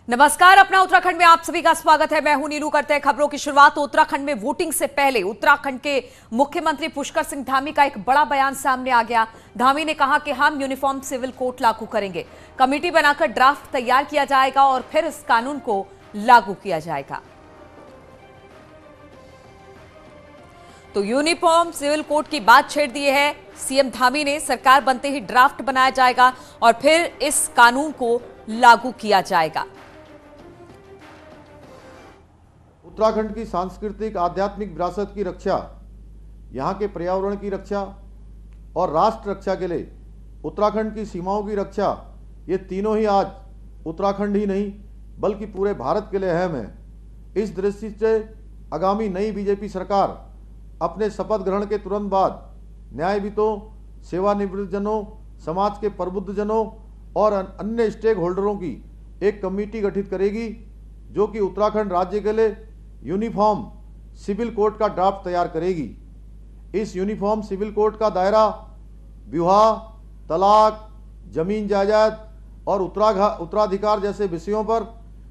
नमस्कार, अपना उत्तराखंड में आप सभी का स्वागत है। मैं हूं नीरू। करते हैं खबरों की शुरुआत। उत्तराखंड में वोटिंग से पहले उत्तराखंड के मुख्यमंत्री पुष्कर सिंह धामी का एक बड़ा बयान सामने आ गया। धामी ने कहा कि हम यूनिफॉर्म सिविल कोड लागू करेंगे, कमेटी बनाकर ड्राफ्ट तैयार किया जाएगा और फिर इस कानून को लागू किया जाएगा। तो यूनिफॉर्म सिविल कोड की बात छेड़ दी है सीएम धामी ने। सरकार बनते ही ड्राफ्ट बनाया जाएगा और फिर इस कानून को लागू किया जाएगा। उत्तराखंड की सांस्कृतिक आध्यात्मिक विरासत की रक्षा, यहाँ के पर्यावरण की रक्षा और राष्ट्र रक्षा के लिए उत्तराखंड की सीमाओं की रक्षा, ये तीनों ही आज उत्तराखंड ही नहीं बल्कि पूरे भारत के लिए अहम है। इस दृष्टि से आगामी नई बीजेपी सरकार अपने शपथ ग्रहण के तुरंत बाद न्यायविदों, सेवानिवृत्तजनों, समाज के प्रबुद्धजनों और अन्य स्टेक होल्डरों की एक कमेटी गठित करेगी जो कि उत्तराखंड राज्य के लिए यूनिफॉर्म सिविल कोड का ड्राफ्ट तैयार करेगी। इस यूनिफॉर्म सिविल कोड का दायरा विवाह, तलाक, जमीन जायदाद और उत्तराधिकार जैसे विषयों पर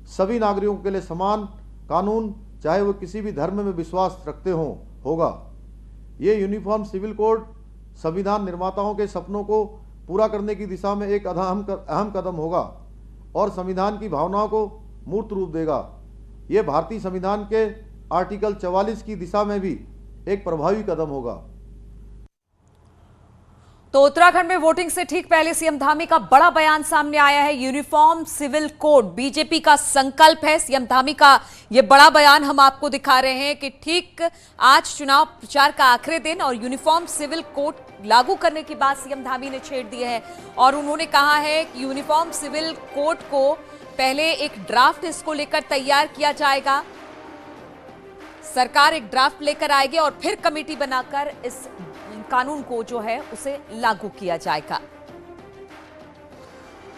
सभी नागरिकों के लिए समान कानून, चाहे वो किसी भी धर्म में विश्वास रखते हों, होगा। ये यूनिफॉर्म सिविल कोड संविधान निर्माताओं के सपनों को पूरा करने की दिशा में एक अहम कदम होगा और संविधान की भावनाओं को मूर्त रूप देगा। ये भारतीय संविधान के आर्टिकल 44 की दिशा में भी एक प्रभावी कदम होगा। तो उत्तराखंड में वोटिंग से ठीक पहले सीएम धामी का बड़ा बयान सामने आया है। यूनिफॉर्म सिविल कोड बीजेपी का संकल्प है। सीएम धामी का यह बड़ा बयान हम आपको दिखा रहे हैं कि ठीक आज चुनाव प्रचार का आखिरी दिन और यूनिफॉर्म सिविल कोड लागू करने की बात सीएम धामी ने छेड़ दी है और उन्होंने कहा है कि यूनिफॉर्म सिविल कोड को पहले एक ड्राफ्ट इसको लेकर तैयार किया जाएगा। सरकार एक ड्राफ्ट लेकर आएगी और फिर कमेटी बनाकर इस कानून को जो है उसे लागू किया जाएगा।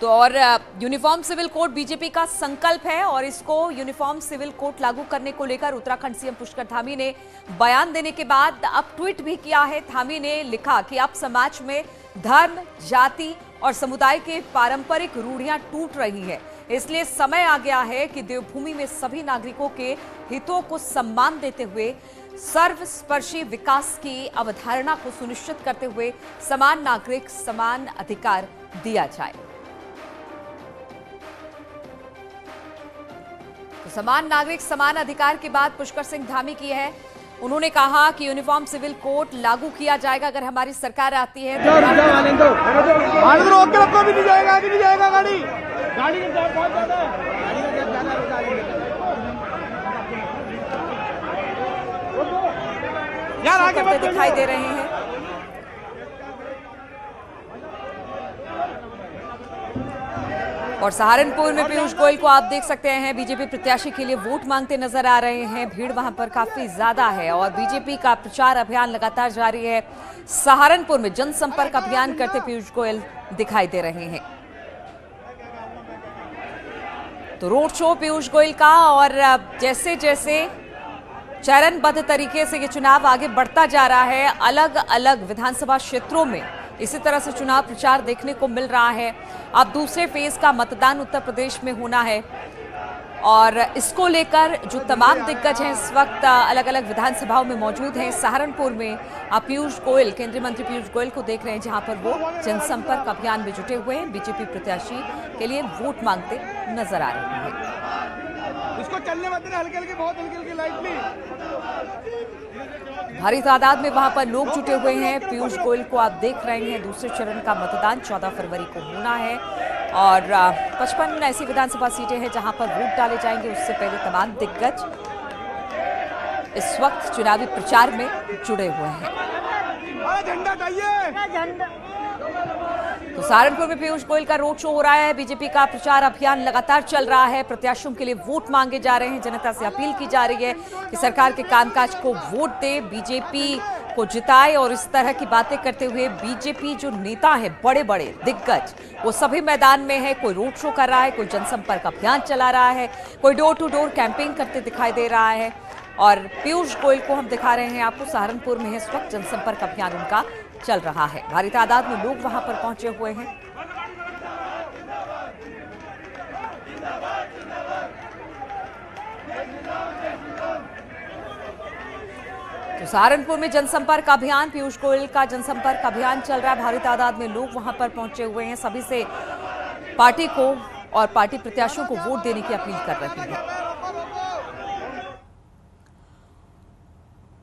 तो और यूनिफॉर्म सिविल कोड बीजेपी का संकल्प है और इसको यूनिफॉर्म सिविल कोड लागू करने को लेकर उत्तराखंड सीएम पुष्कर धामी ने बयान देने के बाद अब ट्वीट भी किया है। धामी ने लिखा कि अब समाज में धर्म, जाति और समुदाय के पारंपरिक रूढ़ियां टूट रही है, इसलिए समय आ गया है कि देवभूमि में सभी नागरिकों के हितों को सम्मान देते हुए सर्वस्पर्शी विकास की अवधारणा को सुनिश्चित करते हुए समान नागरिक समान अधिकार दिया जाए। तो समान नागरिक समान अधिकार की बात पुष्कर सिंह धामी की है। उन्होंने कहा कि यूनिफॉर्म सिविल कोड लागू किया जाएगा अगर हमारी सरकार आती है तो यार आगे बढ़ते दिखाई दे रहे हैं। और सहारनपुर में पीयूष गोयल को आप देख सकते हैं, बीजेपी प्रत्याशी के लिए वोट मांगते नजर आ रहे हैं। भीड़ वहां पर काफी ज्यादा है और बीजेपी का प्रचार अभियान लगातार जारी है। सहारनपुर में जनसंपर्क अभियान करते पीयूष गोयल दिखाई दे रहे हैं। तो रोड शो पीयूष गोयल का और जैसे जैसे चरणबद्ध तरीके से ये चुनाव आगे बढ़ता जा रहा है, अलग अलग विधानसभा क्षेत्रों में इसी तरह से चुनाव प्रचार देखने को मिल रहा है। अब दूसरे फेज का मतदान उत्तर प्रदेश में होना है और इसको लेकर जो तमाम दिग्गज हैं इस वक्त अलग अलग विधानसभाओं में मौजूद हैं। सहारनपुर में आप पीयूष गोयल, केंद्रीय मंत्री पीयूष गोयल को देख रहे हैं जहां पर वो जनसंपर्क अभियान में जुटे हुए हैं, बीजेपी प्रत्याशी के लिए वोट मांगते नजर आ रहे हैं। इसको चलने मत देना, हल्के हल्के, बहुत हल्के हल्के, लाइटली। भारी तादाद में वहां पर लोग जुटे हुए हैं। पीयूष गोयल को आप देख रहे हैं। दूसरे चरण का मतदान 14 फरवरी को होना है और 55 ऐसी विधानसभा सीटें हैं जहां पर वोट डाले जाएंगे। उससे पहले तमाम दिग्गज इस वक्त चुनावी प्रचार में जुड़े हुए हैं। झंडा चाहिए। तो सहारनपुर में पीयूष गोयल का रोड शो हो रहा है। बीजेपी का प्रचार अभियान लगातार चल रहा है। प्रत्याशियों के लिए वोट मांगे जा रहे हैं। जनता से अपील की जा रही है कि सरकार के कामकाज को वोट दे, बीजेपी को जिताए और इस तरह की बातें करते हुए बीजेपी जो नेता है, बड़े बड़े दिग्गज, वो सभी मैदान में है। कोई रोड शो कर रहा है, कोई जनसंपर्क अभियान चला रहा है, कोई डोर टू डोर कैंपेन करते दिखाई दे रहा है। और पीयूष गोयल को हम दिखा रहे हैं आपको, सहारनपुर में इस वक्त जनसंपर्क अभियान उनका चल रहा है। भारी तादाद में लोग वहां पर पहुंचे हुए हैं। तो सहारनपुर में जनसंपर्क अभियान, पीयूष गोयल का जनसंपर्क अभियान चल रहा है। भारी तादाद में लोग वहां पर पहुंचे हुए हैं। सभी से पार्टी को और पार्टी प्रत्याशियों को वोट देने की अपील कर रहे हैं।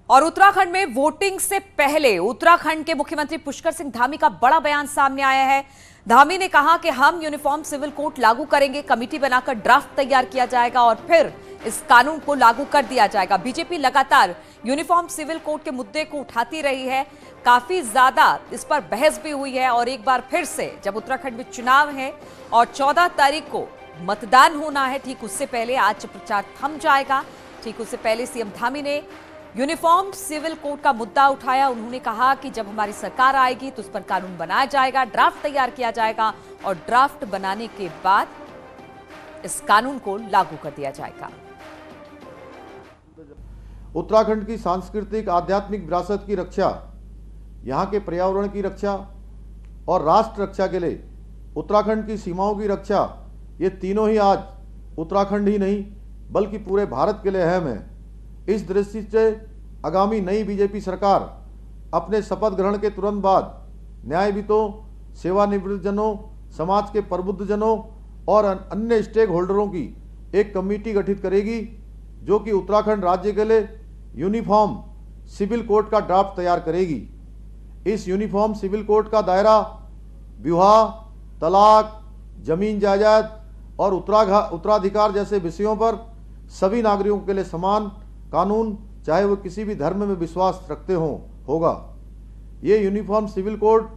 और उत्तराखंड में वोटिंग से पहले उत्तराखंड के मुख्यमंत्री पुष्कर सिंह धामी का बड़ा बयान सामने आया है। धामी ने कहा कि हम यूनिफॉर्म सिविल कोड लागू करेंगे, कमेटी बनाकर ड्राफ्ट तैयार किया जाएगा और फिर इस कानून को लागू कर दिया जाएगा। बीजेपी लगातार यूनिफॉर्म सिविल कोड के मुद्दे को उठाती रही है, काफी ज्यादा इस पर बहस भी हुई है और एक बार फिर से जब उत्तराखंड में चुनाव है और 14 तारीख को मतदान होना है, ठीक उससे पहले आज प्रचार थम जाएगा। ठीक उससे पहले सीएम धामी ने यूनिफॉर्म सिविल कोड का मुद्दा उठाया। उन्होंने कहा कि जब हमारी सरकार आएगी तो उस पर कानून बनाया जाएगा, ड्राफ्ट तैयार किया जाएगा और ड्राफ्ट बनाने के बाद इस कानून को लागू कर दिया जाएगा। उत्तराखंड की सांस्कृतिक आध्यात्मिक विरासत की रक्षा, यहाँ के पर्यावरण की रक्षा और राष्ट्र रक्षा के लिए उत्तराखंड की सीमाओं की रक्षा, ये तीनों ही आज उत्तराखंड ही नहीं बल्कि पूरे भारत के लिए अहम है। इस दृष्टि से आगामी नई बीजेपी सरकार अपने शपथ ग्रहण के तुरंत बाद न्यायविदों, सेवानिवृत्त जनों, समाज के प्रबुद्ध जनों और अन्य स्टेक होल्डरों की एक कमेटी गठित करेगी जो कि उत्तराखंड राज्य के लिए यूनिफॉर्म सिविल कोड का ड्राफ्ट तैयार करेगी। इस यूनिफॉर्म सिविल कोड का दायरा विवाह, तलाक, जमीन जायदाद और उत्तराधिकार जैसे विषयों पर सभी नागरिकों के लिए समान कानून, चाहे वो किसी भी धर्म में विश्वास रखते हों, होगा। ये यूनिफॉर्म सिविल कोड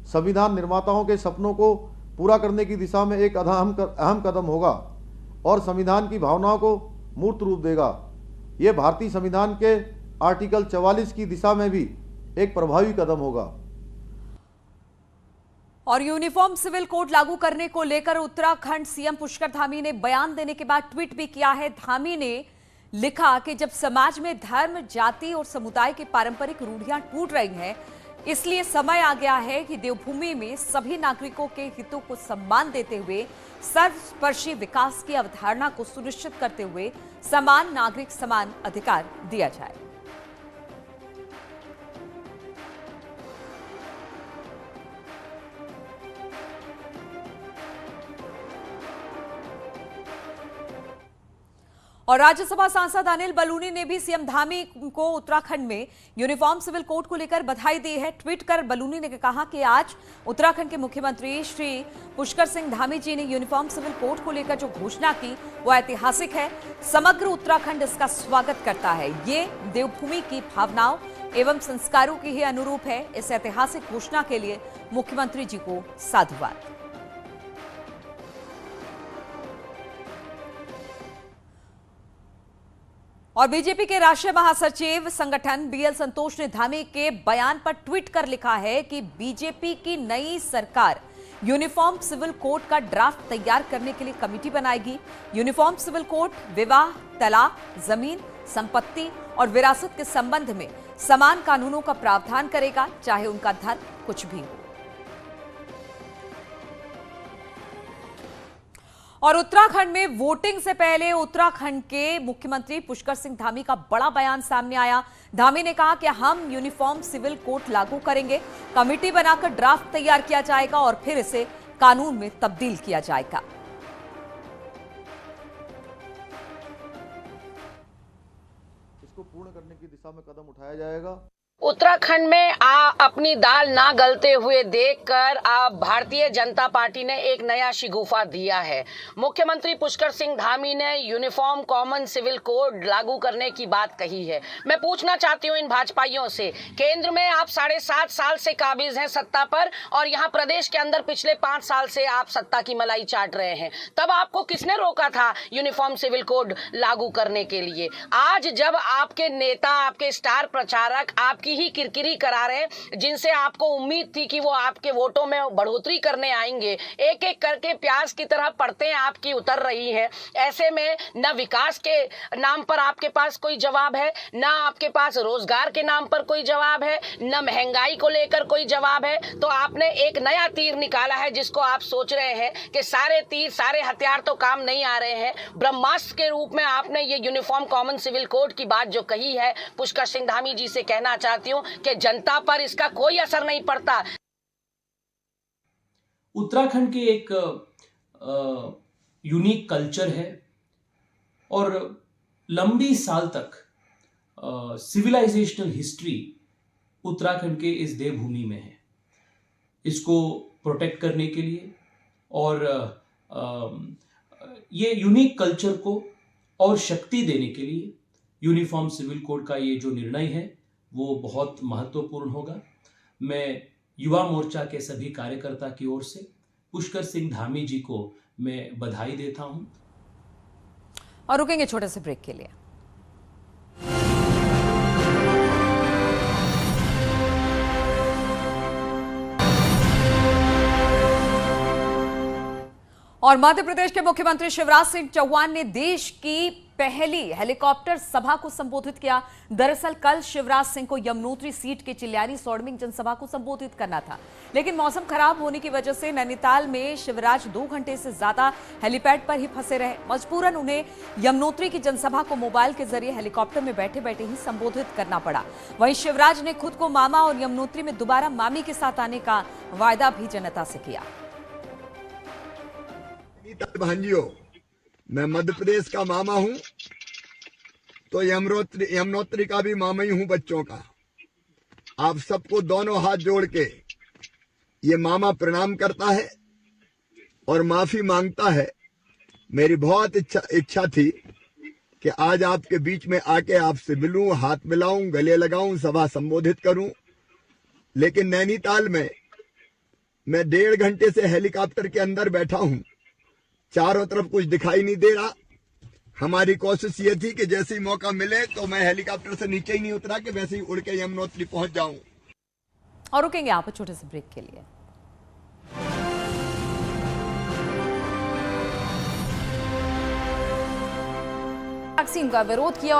संविधान निर्माताओं के सपनों को पूरा करने की दिशा में एक अहम कदम होगा और संविधान की भावनाओं को मूर्त रूप देगा। ये भारतीय संविधान के आर्टिकल 44 की दिशा में भी एक प्रभावी कदम होगा। और यूनिफॉर्म सिविल कोड लागू करने को लेकर उत्तराखंड सीएम पुष्कर धामी ने बयान देने के बाद ट्वीट भी किया है। धामी ने लिखा कि जब समाज में धर्म, जाति और समुदाय की पारंपरिक रूढ़ियां टूट रही हैं, इसलिए समय आ गया है कि देवभूमि में सभी नागरिकों के हितों को सम्मान देते हुए सर्वस्पर्शी विकास की अवधारणा को सुनिश्चित करते हुए समान नागरिक समान अधिकार दिया जाए। और राज्यसभा सांसद अनिल बलूनी ने भी सीएम धामी को उत्तराखंड में यूनिफॉर्म सिविल कोड को लेकर बधाई दी है। ट्वीट कर बलूनी ने कहा कि आज उत्तराखंड के मुख्यमंत्री श्री पुष्कर सिंह धामी जी ने यूनिफॉर्म सिविल कोड को लेकर जो घोषणा की वो ऐतिहासिक है। समग्र उत्तराखंड इसका स्वागत करता है। ये देवभूमि की भावनाओं एवं संस्कारों की ही अनुरूप है। इस ऐतिहासिक घोषणा के लिए मुख्यमंत्री जी को साधुवाद। और बीजेपी के राष्ट्रीय महासचिव संगठन बीएल संतोष ने धामी के बयान पर ट्वीट कर लिखा है कि बीजेपी की नई सरकार यूनिफॉर्म सिविल कोड का ड्राफ्ट तैयार करने के लिए कमेटी बनाएगी। यूनिफॉर्म सिविल कोड विवाह, तलाक, जमीन, संपत्ति और विरासत के संबंध में समान कानूनों का प्रावधान करेगा, चाहे उनका धर्म कुछ भी हो। और उत्तराखंड में वोटिंग से पहले उत्तराखंड के मुख्यमंत्री पुष्कर सिंह धामी का बड़ा बयान सामने आया। धामी ने कहा कि हम यूनिफॉर्म सिविल कोड लागू करेंगे, कमेटी बनाकर ड्राफ्ट तैयार किया जाएगा और फिर इसे कानून में तब्दील किया जाएगा। इसको पूर्ण करने की दिशा में कदम उठाया जाएगा। उत्तराखंड में अपनी दाल ना गलते हुए देखकर भारतीय जनता पार्टी ने एक नया शिगुफा दिया है। मुख्यमंत्री पुष्कर सिंह धामी ने यूनिफॉर्म कॉमन सिविल कोड लागू करने की बात कही है। मैं पूछना चाहती हूं इन भाजपाइयों से, केंद्र में आप 7.5 साल से काबिज हैं सत्ता पर और यहां प्रदेश के अंदर पिछले 5 साल से आप सत्ता की मलाई चाट रहे हैं। तब आपको किसने रोका था यूनिफॉर्म सिविल कोड लागू करने के लिए? आज जब आपके नेता, आपके स्टार प्रचारक, आपके आपकी ही किरकिरी करा रहे हैं, जिनसे आपको उम्मीद थी कि वो आपके वोटों में बढ़ोतरी करने आएंगे, एक एक करके प्याज की तरह परतें आपकी उतर रही हैं। ऐसे में न विकास के नाम पर आपके पास कोई जवाब है, न आपके पास रोजगार के नाम पर कोई जवाब है, न महंगाई को लेकर कोई जवाब है। तो आपने एक नया तीर निकाला है जिसको आप सोच रहे हैं कि सारे तीर सारे हथियार तो काम नहीं आ रहे हैं। ब्रह्मास्त्र के रूप में आपने ये यूनिफॉर्म कॉमन सिविल कोड की बात जो कही है, पुष्कर सिंह धामी जी से कहना चाहती हूं कि जनता पर इसका कोई असर नहीं पड़ता। उत्तराखंड के एक यूनिक कल्चर है और लंबी साल तक सिविलाइजेशनल हिस्ट्री उत्तराखंड के इस देवभूमि में है। इसको प्रोटेक्ट करने के लिए और ये यूनिक कल्चर को और शक्ति देने के लिए यूनिफॉर्म सिविल कोड का ये जो निर्णय है वो बहुत महत्वपूर्ण होगा। मैं युवा मोर्चा के सभी कार्यकर्ता की ओर से पुष्कर सिंह धामी जी को मैं बधाई देता हूं। और रुकेंगे छोटे से ब्रेक के लिए। और मध्य प्रदेश के मुख्यमंत्री शिवराज सिंह चौहान ने देश की पहली हेलीकॉप्टर सभा को संबोधित किया। दरअसल कल शिवराज सिंह को यमुनोत्री सीट के चिल्यारी सौड़मिंग जनसभा को संबोधित करना था, लेकिन मौसम खराब होने की वजह से नैनीताल में शिवराज 2 घंटे से ज्यादा हेलीपैड पर ही फंसे रहे। मजबूरन उन्हें यमुनोत्री की जनसभा को मोबाइल के जरिए हेलीकॉप्टर में बैठे बैठे ही संबोधित करना पड़ा। वहीं शिवराज ने खुद को मामा और यमुनोत्री में दोबारा मामी के साथ आने का वायदा भी जनता से किया। भांजियों, मैं मध्य प्रदेश का मामा हूं तो यमुनोत्री का भी मामा ही हूं बच्चों का। आप सबको दोनों हाथ जोड़ के ये मामा प्रणाम करता है और माफी मांगता है। मेरी बहुत इच्छा थी कि आज आपके बीच में आके आपसे मिलूं, हाथ मिलाऊं, गले लगाऊं, सभा संबोधित करूं, लेकिन नैनीताल में मैं 1.5 घंटे से हेलीकॉप्टर के अंदर बैठा हूं। चारों तरफ कुछ दिखाई नहीं दे रहा। हमारी कोशिश ये थी कि जैसे ही मौका मिले तो मैं हेलीकॉप्टर से नीचे ही नहीं उतरा कि वैसे ही उड़ के यमुनोत्री पहुंच जाऊं। और रुकेंगे आप छोटे से ब्रेक के लिए। वैक्सीन का विरोध किया